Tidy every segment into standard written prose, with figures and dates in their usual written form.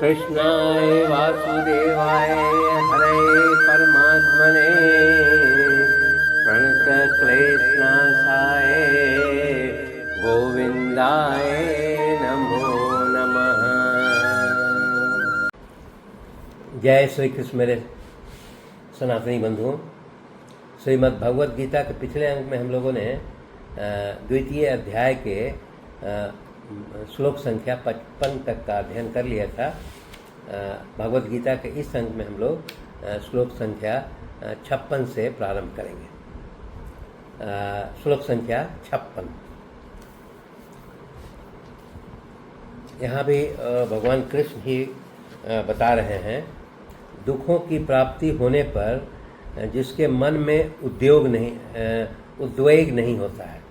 कृष्णाय वासुदेवाय हरे परमात्मने प्रणतक्लेशनाशाय गोविंदाय नमो नमः। जय श्री कृष्ण मेरे सनातनी बंधुओं। श्रीमद् भगवद गीता के पिछले अंक में हम लोगों ने द्वितीय अध्याय के श्लोक संख्या 55 तक का अध्ययन कर लिया था। भगवद गीता के इस अंक में हम लोग श्लोक संख्या 56 से प्रारंभ करेंगे। श्लोक संख्या 56। यहाँ भी भगवान कृष्ण ही बता रहे हैं, दुखों की प्राप्ति होने पर जिसके मन में उद्वेग नहीं होता है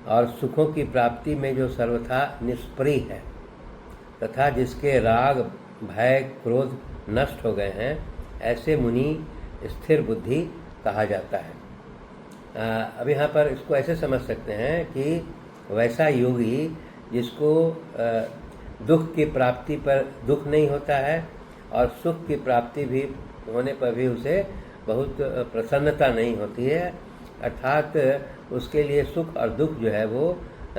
और सुखों की प्राप्ति में जो सर्वथा निष्प्रिय है तथा जिसके राग भय क्रोध नष्ट हो गए हैं, ऐसे मुनि स्थिर बुद्धि कहा जाता है। अब यहाँ पर इसको ऐसे समझ सकते हैं कि वैसा योगी जिसको दुख की प्राप्ति पर दुख नहीं होता है और सुख की प्राप्ति भी होने पर भी उसे बहुत प्रसन्नता नहीं होती है, अर्थात उसके लिए सुख और दुख जो है वो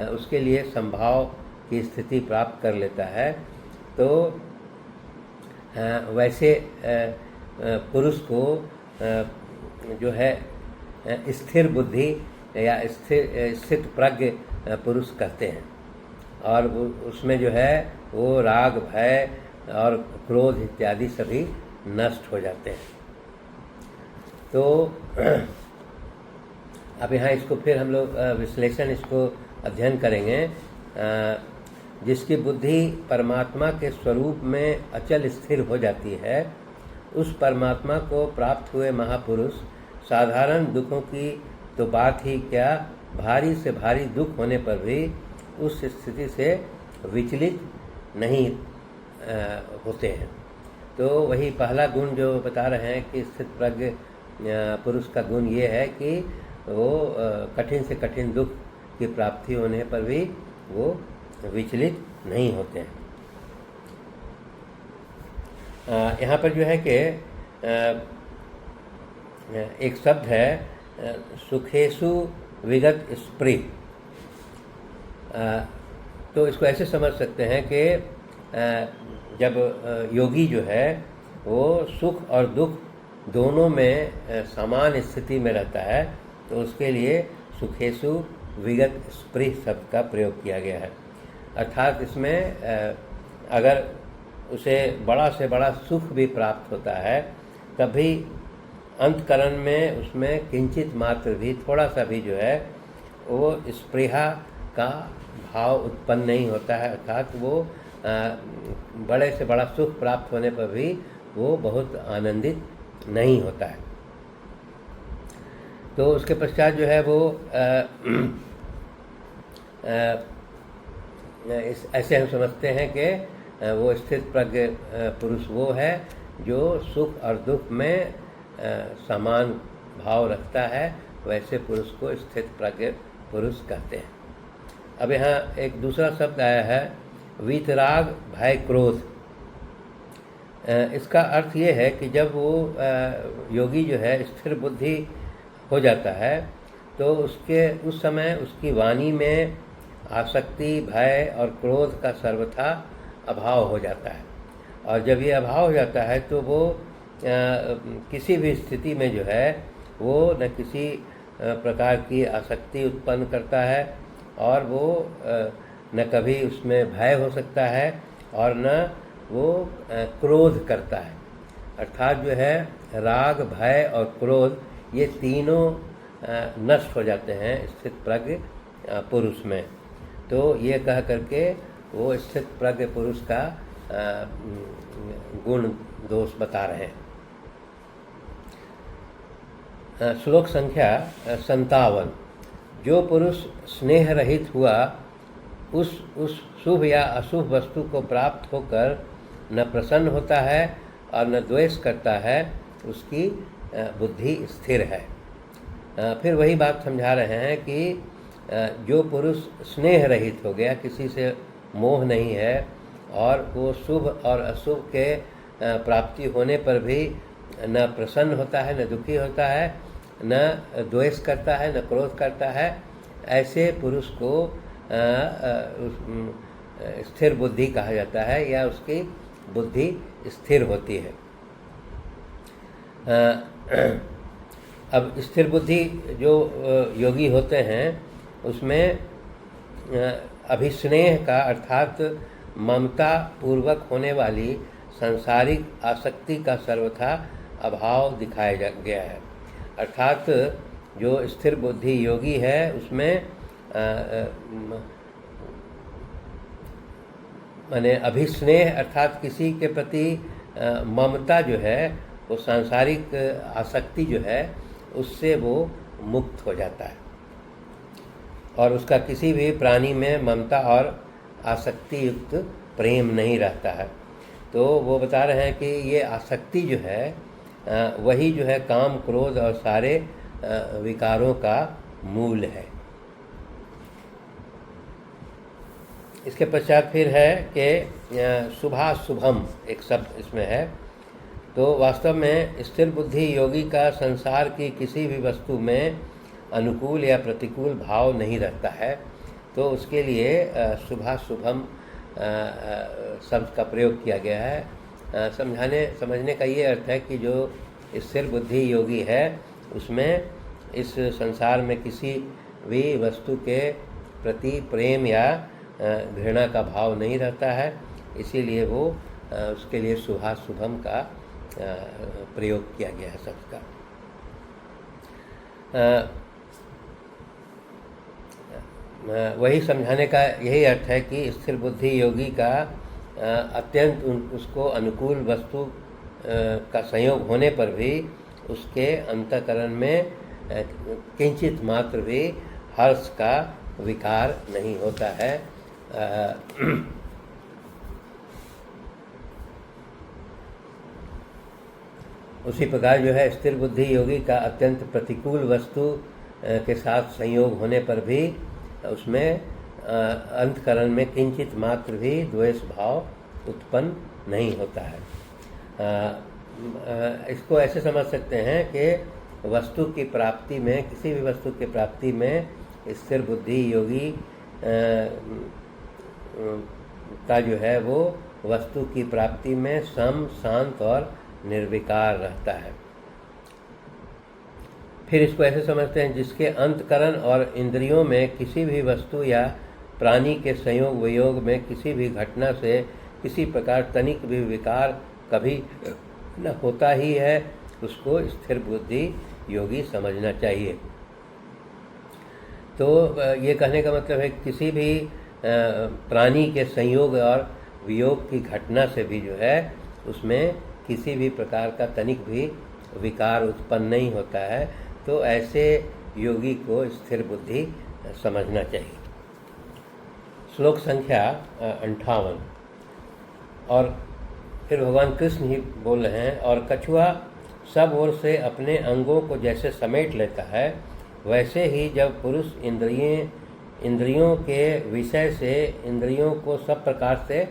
उसके लिए संभाव की स्थिति प्राप्त कर लेता है। तो वैसे पुरुष को जो है स्थिर बुद्धि या स्थित प्रज्ञ पुरुष कहते हैं और उसमें जो है वो राग भय और क्रोध इत्यादि सभी नष्ट हो जाते हैं। तो अब यहाँ इसको फिर हम लोग विश्लेषण इसको अध्ययन करेंगे। जिसकी बुद्धि परमात्मा के स्वरूप में अचल स्थिर हो जाती है, उस परमात्मा को प्राप्त हुए महापुरुष साधारण दुखों की तो बात ही क्या, भारी से भारी दुख होने पर भी उस स्थिति से विचलित नहीं होते हैं। तो वही पहला गुण जो बता रहे हैं कि स्थित प्रज्ञ पुरुष का गुण ये है कि वो कठिन से कठिन दुख की प्राप्ति होने पर भी वो विचलित नहीं होते हैं। यहाँ पर जो है कि एक शब्द है सुखेषु विगत स्प्री। तो इसको ऐसे समझ सकते हैं कि जब योगी जो है वो सुख और दुख दोनों में समान स्थिति में रहता है तो उसके लिए सुखेषु विगत स्पृह शब्द का प्रयोग किया गया है। अर्थात इसमें अगर उसे बड़ा से बड़ा सुख भी प्राप्त होता है तभी अंतकरण में उसमें किंचित मात्र भी थोड़ा सा भी जो है वो स्पृहा का भाव उत्पन्न नहीं होता है, अर्थात वो बड़े से बड़ा सुख प्राप्त होने पर भी वो बहुत आनंदित नहीं होता है। तो उसके पश्चात जो है वो ऐसे हम समझते हैं कि वो स्थित प्रज्ञ पुरुष वो है जो सुख और दुख में समान भाव रखता है, वैसे पुरुष को स्थित प्रज्ञ पुरुष कहते हैं। अब यहाँ एक दूसरा शब्द आया है वीतराग भय क्रोध। इसका अर्थ ये है कि जब वो योगी जो है स्थिर बुद्धि हो जाता है तो उस समय उसकी वाणी में आसक्ति भय और क्रोध का सर्वथा अभाव हो जाता है। और जब ये अभाव हो जाता है तो वो किसी भी स्थिति में जो है वो न किसी प्रकार की आसक्ति उत्पन्न करता है और वो न कभी उसमें भय हो सकता है और न वो क्रोध करता है। अर्थात जो है राग भय और क्रोध ये तीनों नष्ट हो जाते हैं स्थित प्रज्ञ पुरुष में। तो ये कह करके वो स्थित प्रज्ञ पुरुष का गुण दोष बता रहे हैं। श्लोक संख्या 57। जो पुरुष स्नेह रहित हुआ उस शुभ या अशुभ वस्तु को प्राप्त होकर न प्रसन्न होता है और न द्वेष करता है, उसकी बुद्धि स्थिर है। फिर वही बात समझा रहे हैं कि जो पुरुष स्नेह रहित हो गया, किसी से मोह नहीं है और वो शुभ और अशुभ के प्राप्ति होने पर भी न प्रसन्न होता है, न दुखी होता है, न द्वेष करता है, न क्रोध करता है। ऐसे पुरुष को स्थिर बुद्धि कहा जाता है, या उसकी बुद्धि स्थिर होती है। अब स्थिर बुद्धि जो योगी होते हैं उसमें अभिस्नेह का अर्थात ममता पूर्वक होने वाली सांसारिक आसक्ति का सर्वथा अभाव दिखाया गया है। अर्थात जो स्थिर बुद्धि योगी है उसमें माने अभिस्नेह अर्थात किसी के प्रति ममता जो है, वो सांसारिक आसक्ति जो है उससे वो मुक्त हो जाता है, और उसका किसी भी प्राणी में ममता और आसक्ति युक्त प्रेम नहीं रहता है। तो वो बता रहे हैं कि ये आसक्ति जो है वही जो है काम, क्रोध और सारे विकारों का मूल है। इसके पश्चात फिर है कि शुभाशुभम एक शब्द इसमें है। तो वास्तव में स्थिर बुद्धि योगी का संसार की किसी भी वस्तु में अनुकूल या प्रतिकूल भाव नहीं रहता है, तो उसके लिए शुभाशुभम शब्द का प्रयोग किया गया है। समझने का ये अर्थ है कि जो स्थिर बुद्धि योगी है उसमें इस संसार में किसी भी वस्तु के प्रति प्रेम या घृणा का भाव नहीं रहता है, इसीलिए वो उसके लिए शुभाशुभम का प्रयोग किया गया है शब्द का। वही समझाने का यही अर्थ है कि स्थिर बुद्धि योगी का अत्यंत उसको अनुकूल वस्तु का संयोग होने पर भी उसके अंतःकरण में किंचित मात्र भी हर्ष का विकार नहीं होता है। उसी प्रकार जो है स्थिर बुद्धि योगी का अत्यंत प्रतिकूल वस्तु के साथ संयोग होने पर भी उसमें अंतःकरण में किंचित मात्र भी द्वेष भाव उत्पन्न नहीं होता है। इसको ऐसे समझ सकते हैं कि वस्तु की प्राप्ति में, किसी भी वस्तु की प्राप्ति में स्थिर बुद्धि योगी का जो है वो वस्तु की प्राप्ति में सम, शांत और निर्विकार रहता है। फिर इसको ऐसे समझते हैं जिसके अंतःकरण और इंद्रियों में किसी भी वस्तु या प्राणी के संयोग वियोग में किसी भी घटना से किसी प्रकार तनिक भी विकार कभी न होता ही है, उसको स्थिर बुद्धि योगी समझना चाहिए। तो ये कहने का मतलब है किसी भी प्राणी के संयोग और वियोग की घटना से भी जो है उसमें किसी भी प्रकार का तनिक भी विकार उत्पन्न नहीं होता है, तो ऐसे योगी को स्थिर बुद्धि समझना चाहिए। श्लोक संख्या 58। और फिर भगवान कृष्ण ही बोल रहे हैं, और कछुआ सब ओर से अपने अंगों को जैसे समेट लेता है, वैसे ही जब पुरुष इंद्रियों के विषय से इंद्रियों को सब प्रकार से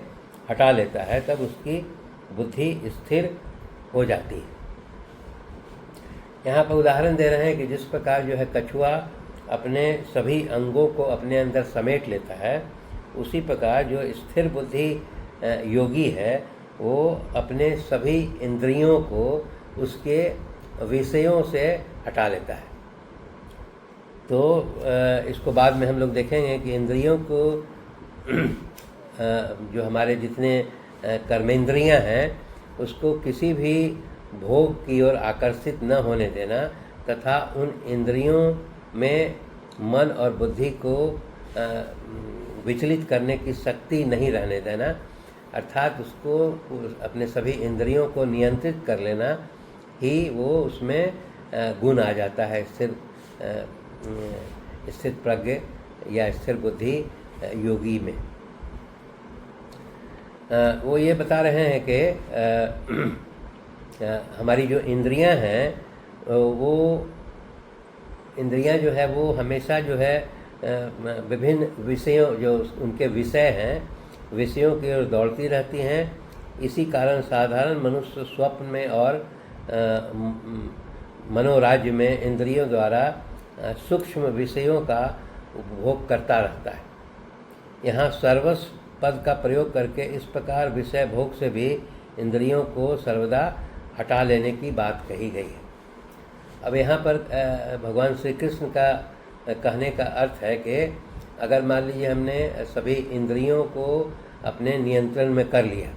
हटा लेता है, तब उसकी बुद्धि स्थिर हो जाती है। यहाँ पर उदाहरण दे रहे हैं कि जिस प्रकार जो है कछुआ अपने सभी अंगों को अपने अंदर समेट लेता है, उसी प्रकार जो स्थिर बुद्धि योगी है वो अपने सभी इंद्रियों को उसके विषयों से हटा लेता है। तो इसको बाद में हम लोग देखेंगे कि इंद्रियों को जो हमारे जितने कर्मेंद्रियां हैं उसको किसी भी भोग की ओर आकर्षित न होने देना, तथा उन इंद्रियों में मन और बुद्धि को विचलित करने की शक्ति नहीं रहने देना, अर्थात उसको अपने सभी इंद्रियों को नियंत्रित कर लेना ही वो उसमें गुण आ जाता है स्थिर प्रज्ञ या स्थिर बुद्धि योगी में। वो ये बता रहे हैं कि हमारी जो इंद्रियां हैं वो इंद्रियां जो है वो हमेशा जो है विभिन्न विषयों जो उनके विषय हैं विषयों की ओर दौड़ती रहती हैं। इसी कारण साधारण मनुष्य स्वप्न में और मनोराज्य में इंद्रियों द्वारा सूक्ष्म विषयों का उपभोग करता रहता है। यहाँ सर्वस्व पद का प्रयोग करके इस प्रकार विषय भोग से भी इंद्रियों को सर्वदा हटा लेने की बात कही गई है। अब यहाँ पर भगवान श्री कृष्ण का कहने का अर्थ है कि अगर मान लीजिए हमने सभी इंद्रियों को अपने नियंत्रण में कर लिया,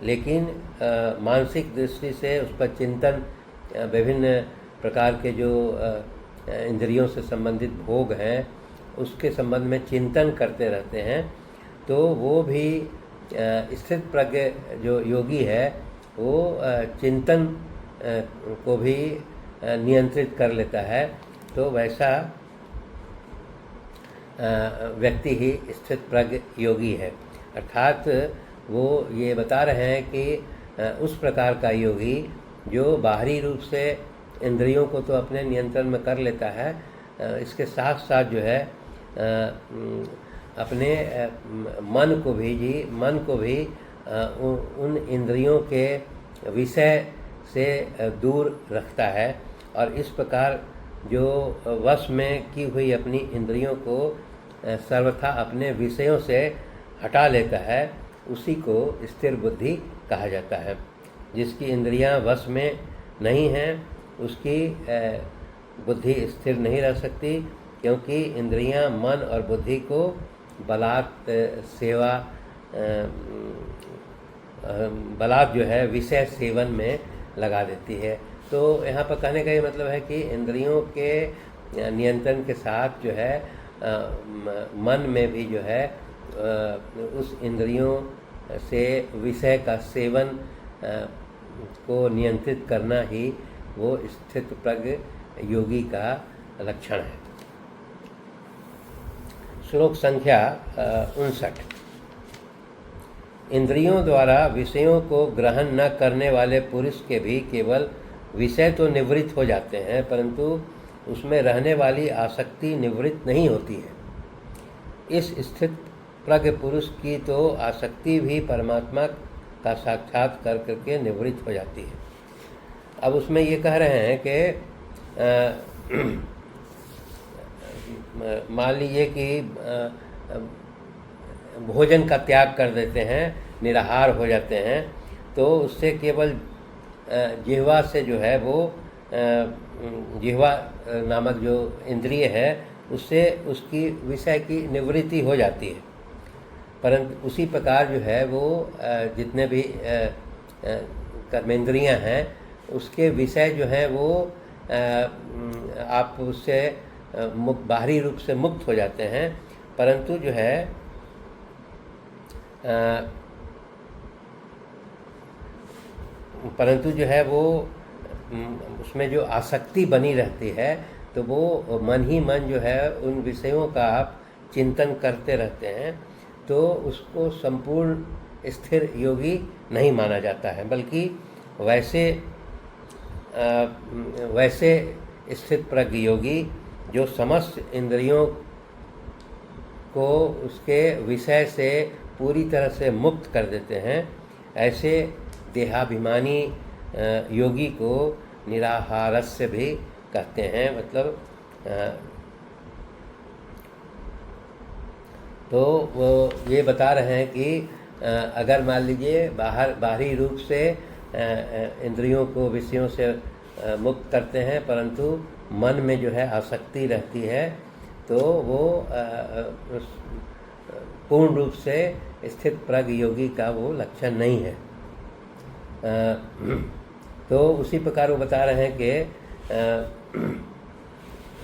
लेकिन मानसिक दृष्टि से उस पर चिंतन, विभिन्न प्रकार के जो इंद्रियों से संबंधित भोग हैं उसके संबंध में चिंतन करते रहते हैं, तो वो भी स्थित प्रज्ञ जो योगी है वो चिंतन को भी नियंत्रित कर लेता है। तो वैसा व्यक्ति ही स्थित प्रज्ञ योगी है। अर्थात वो ये बता रहे हैं कि उस प्रकार का योगी जो बाहरी रूप से इंद्रियों को तो अपने नियंत्रण में कर लेता है, इसके साथ साथ जो है अपने मन को भी उन इंद्रियों के विषय से दूर रखता है, और इस प्रकार जो वश में की हुई अपनी इंद्रियों को सर्वथा अपने विषयों से हटा लेता है, उसी को स्थिर बुद्धि कहा जाता है। जिसकी इंद्रियां वश में नहीं हैं उसकी बुद्धि स्थिर नहीं रह सकती, क्योंकि इंद्रियां मन और बुद्धि को बलात् जो है विषय सेवन में लगा देती है। तो यहाँ पर कहने का ये मतलब है कि इंद्रियों के नियंत्रण के साथ जो है मन में भी जो है उस इंद्रियों से विषय का सेवन को नियंत्रित करना ही वो स्थित प्रज्ञ योगी का लक्षण है। श्लोक संख्या 59। इंद्रियों द्वारा विषयों को ग्रहण न करने वाले पुरुष के भी केवल विषय तो निवृत्त हो जाते हैं, परंतु उसमें रहने वाली आसक्ति निवृत्त नहीं होती है। इस स्थित प्रज्ञ पुरुष की तो आसक्ति भी परमात्मा का साक्षात कर करके निवृत्त हो जाती है। अब उसमें ये कह रहे हैं कि मान लीजिए कि भोजन का त्याग कर देते हैं, निराहार हो जाते हैं, तो उससे केवल जिह्वा से जो है वो जिह्वा नामक जो इंद्रिय है उससे उसकी विषय की निवृत्ति हो जाती है। परंतु उसी प्रकार जो है वो जितने भी कर्मेंद्रियां हैं उसके विषय जो है वो आप उससे बाहरी रूप से मुक्त हो जाते हैं, परंतु जो है वो उसमें जो आसक्ति बनी रहती है, तो वो मन ही मन जो है उन विषयों का आप चिंतन करते रहते हैं, तो उसको संपूर्ण स्थिर योगी नहीं माना जाता है, बल्कि वैसे स्थित प्रज्ञ योगी जो समस्त इंद्रियों को उसके विषय से पूरी तरह से मुक्त कर देते हैं, ऐसे देहाभिमानी योगी को निराहारस्य भी कहते हैं। मतलब तो वो ये बता रहे हैं कि अगर मान लीजिए बाहरी रूप से इंद्रियों को विषयों से मुक्त करते हैं, परंतु मन में जो है आसक्ति रहती है, तो वो पूर्ण रूप से स्थित प्रज्ञ योगी का वो लक्षण नहीं है। तो उसी प्रकार वो बता रहे हैं कि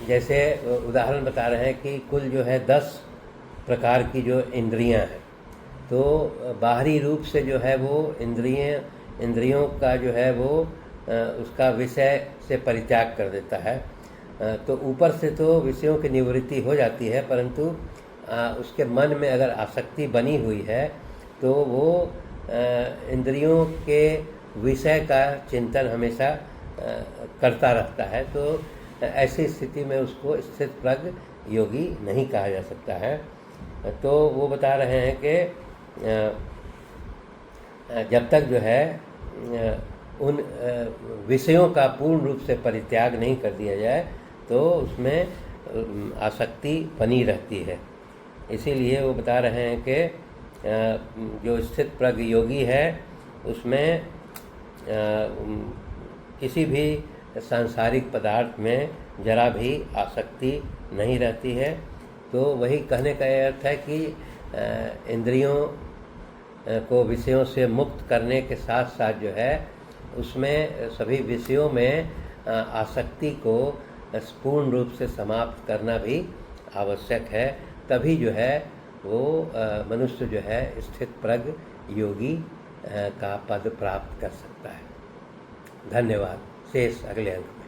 जैसे उदाहरण बता रहे हैं कि कुल जो है 10 प्रकार की जो इंद्रियां हैं, तो बाहरी रूप से जो है वो इंद्रियों का जो है वो उसका विषय से परित्याग कर देता है, तो ऊपर से तो विषयों की निवृत्ति हो जाती है, परंतु उसके मन में अगर आसक्ति बनी हुई है तो वो इंद्रियों के विषय का चिंतन हमेशा करता रहता है। तो ऐसी स्थिति में उसको स्थित प्रज्ञ योगी नहीं कहा जा सकता है। तो वो बता रहे हैं कि जब तक जो है उन विषयों का पूर्ण रूप से परित्याग नहीं कर दिया जाए तो उसमें आसक्ति बनी रहती है। इसीलिए वो बता रहे हैं कि जो स्थित प्रज्ञ योगी है उसमें किसी भी सांसारिक पदार्थ में जरा भी आसक्ति नहीं रहती है। तो वही कहने का अर्थ है कि इंद्रियों को विषयों से मुक्त करने के साथ साथ जो है उसमें सभी विषयों में आसक्ति को पूर्ण रूप से समाप्त करना भी आवश्यक है। तभी जो है वो मनुष्य जो है स्थित प्रज्ञ योगी का पद प्राप्त कर सकता है। धन्यवाद। शेष अगले अंक।